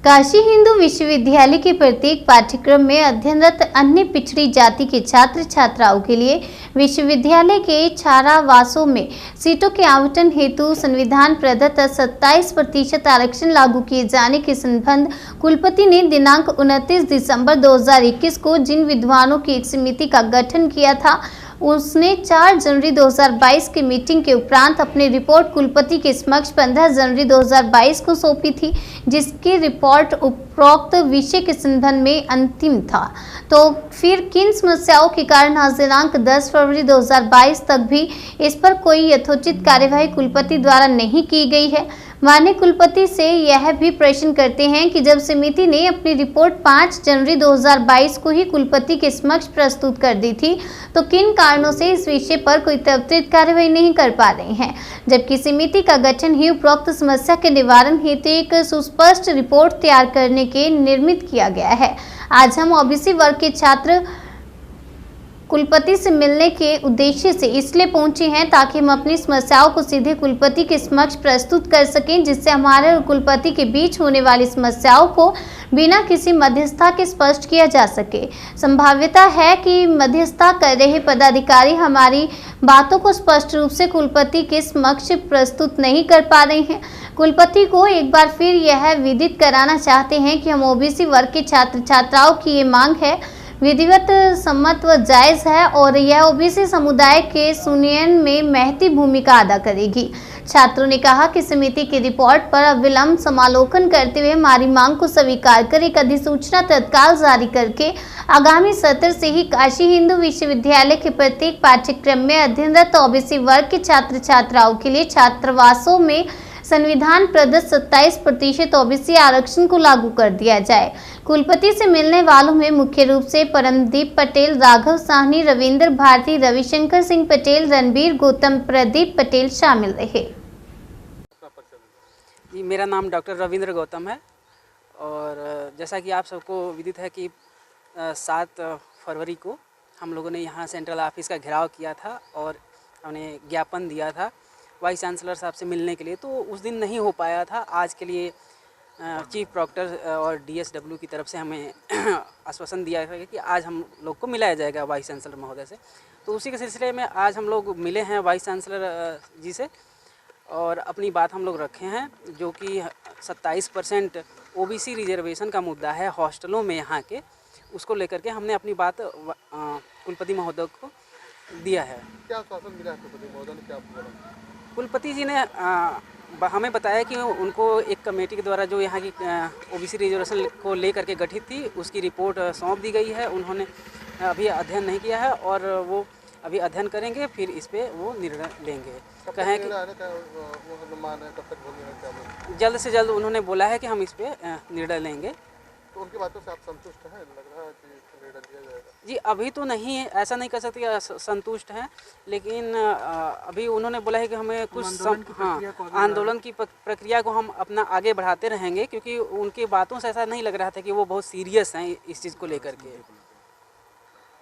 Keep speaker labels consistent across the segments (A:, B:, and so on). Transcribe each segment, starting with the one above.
A: काशी हिंदू विश्वविद्यालय के प्रत्येक पाठ्यक्रम में अध्ययनरत अन्य पिछड़ी जाति के छात्र छात्राओं के लिए विश्वविद्यालय के छात्रावासों में सीटों के आवंटन हेतु संविधान प्रदत्त 27% आरक्षण लागू किए जाने के संबंध कुलपति ने दिनांक 29 दिसंबर 2021 को जिन विद्वानों की एक समिति का गठन किया था उसने 4 जनवरी 2022 की मीटिंग के उपरांत अपनी रिपोर्ट कुलपति के समक्ष 15 जनवरी 2022 को सौंपी थी, जिसकी रिपोर्ट उपरोक्त विषय के संबंध में अंतिम था। तो फिर किन समस्याओं के कारण आज दिनांक 10 फरवरी 2022 तक भी इस पर कोई यथोचित कार्यवाही कुलपति द्वारा नहीं की गई है। माननीय कुलपति से यह भी प्रश्न करते हैं कि जब समिति ने अपनी रिपोर्ट 5 जनवरी 2022 को ही कुलपति के समक्ष प्रस्तुत कर दी थी, तो किन कारणों से इस विषय पर कोई त्वरित कार्यवाही नहीं कर पा रहे हैं, जबकि समिति का गठन ही उपरोक्त समस्या के निवारण हेतु एक सुस्पष्ट रिपोर्ट तैयार करने के निर्मित किया गया है। आज हम ओबीसी वर्ग के छात्र कुलपति से मिलने के उद्देश्य से इसलिए पहुंचे हैं ताकि हम अपनी समस्याओं को सीधे कुलपति के समक्ष प्रस्तुत कर सकें, जिससे हमारे और कुलपति के बीच होने वाली समस्याओं को बिना किसी मध्यस्थता के स्पष्ट किया जा सके। संभाव्यता है कि मध्यस्थता कर रहे पदाधिकारी हमारी बातों को स्पष्ट रूप से कुलपति के समक्ष प्रस्तुत नहीं कर पा रहे हैं। कुलपति को एक बार फिर यह विदित कराना चाहते हैं कि हम ओबीसी वर्ग के छात्र छात्राओं की ये मांग है विधिवत सम्मत व जायज है और यह ओबीसी समुदाय के सुनयन में महती भूमिका अदा करेगी। छात्रों ने कहा कि समिति की रिपोर्ट पर अविलंब समालोचन करते हुए हमारी मांग को स्वीकार कर एक अधिसूचना तत्काल जारी करके आगामी सत्र से ही काशी हिंदू विश्वविद्यालय के प्रत्येक पाठ्यक्रम में अध्ययनरत ओबीसी वर्ग के छात्र छात्राओं के लिए छात्रावासों में संविधान प्रदत्त 27% ओबीसी आरक्षण को लागू कर दिया जाए। कुलपति से मिलने वालों में मुख्य रूप से परमदीप पटेल, राघव साहनी, रविंद्र भारती, रविशंकर सिंह पटेल, रणबीर गौतम, प्रदीप पटेल शामिल रहे।
B: जी, मेरा नाम डॉक्टर रविंद्र गौतम है और जैसा कि आप सबको विदित है कि 7 फरवरी को हम लोगों ने यहाँ सेंट्रल ऑफिस का घेराव किया था और हमने ज्ञापन दिया था वाइस चांसलर साहब से मिलने के लिए, तो उस दिन नहीं हो पाया था। आज के लिए चीफ प्रॉक्टर और डीएसडब्ल्यू की तरफ से हमें आश्वासन दिया गया कि आज हम लोग को मिलाया जाएगा वाइस चांसलर महोदय से। तो उसी के सिलसिले में आज हम लोग मिले हैं वाइस चांसलर जी से और अपनी बात हम लोग रखे हैं, जो कि 27% ओबीसी रिजर्वेशन का मुद्दा है हॉस्टलों में यहाँ के, उसको लेकर के हमने अपनी बात कुलपति महोदय को दिया है।
C: क्या आश्वासन मिला है कुलपति महोदय ने, क्या बोला?
B: कुलपति जी ने हमें बताया कि उनको एक कमेटी के द्वारा जो यहाँ की ओबीसी रिजर्वेशन को लेकर के गठित थी उसकी रिपोर्ट सौंप दी गई है। उन्होंने अभी अध्ययन नहीं किया है और वो अभी अध्ययन करेंगे, फिर इस पे वो निर्णय लेंगे। कहें कि जल्द से जल्द उन्होंने बोला है कि हम इस पे निर्णय लेंगे।
C: तो उनकी बातों से आप संतुष्ट हैं? लग रहा है कि निर्णय लिया जाएगा?
B: जी, अभी तो नहीं है, ऐसा नहीं कर सकते कि संतुष्ट हैं, लेकिन अभी उन्होंने बोला है कि हमें कुछ आंदोलन की प्रक्रिया को हम अपना आगे बढ़ाते रहेंगे, क्योंकि उनकी बातों से ऐसा नहीं लग रहा था कि वो बहुत सीरियस हैं इस चीज़ को लेकर के।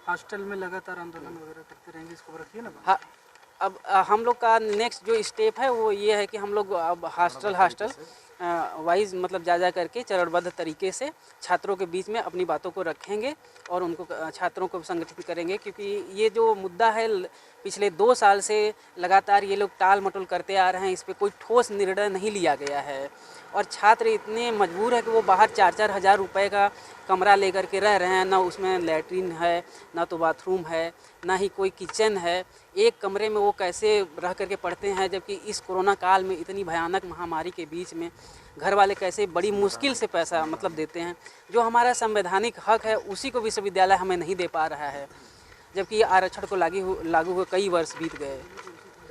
D: हॉस्टल में लगातार आंदोलन वगैरह करते रहेंगे, इसको रखिए ना।
B: हाँ, अब हम लोग का नेक्स्ट जो स्टेप है वो ये है कि हम लोग अब हॉस्टल वाइज मतलब जा करके चरणबद्ध तरीके से छात्रों के बीच में अपनी बातों को रखेंगे और उनको छात्रों को संगठित करेंगे, क्योंकि ये जो मुद्दा है पिछले 2 साल से लगातार ये लोग टाल मटोल करते आ रहे हैं, इस पर कोई ठोस निर्णय नहीं लिया गया है और छात्र इतने मजबूर है कि वो बाहर 4-4 हज़ार रुपये का कमरा लेकर के रह रहे हैं। ना उसमें लैट्रिन है, ना तो बाथरूम है, ना ही कोई किचन है। एक कमरे में वो कैसे रह करके पढ़ते हैं, जबकि इस कोरोना काल में इतनी भयानक महामारी के बीच में घर वाले कैसे बड़ी मुश्किल से पैसा मतलब देते हैं। जो हमारा संवैधानिक हक है उसी को विश्वविद्यालय हमें नहीं दे पा रहा है, जबकि आरक्षण को लागू हुए कई वर्ष बीत गए।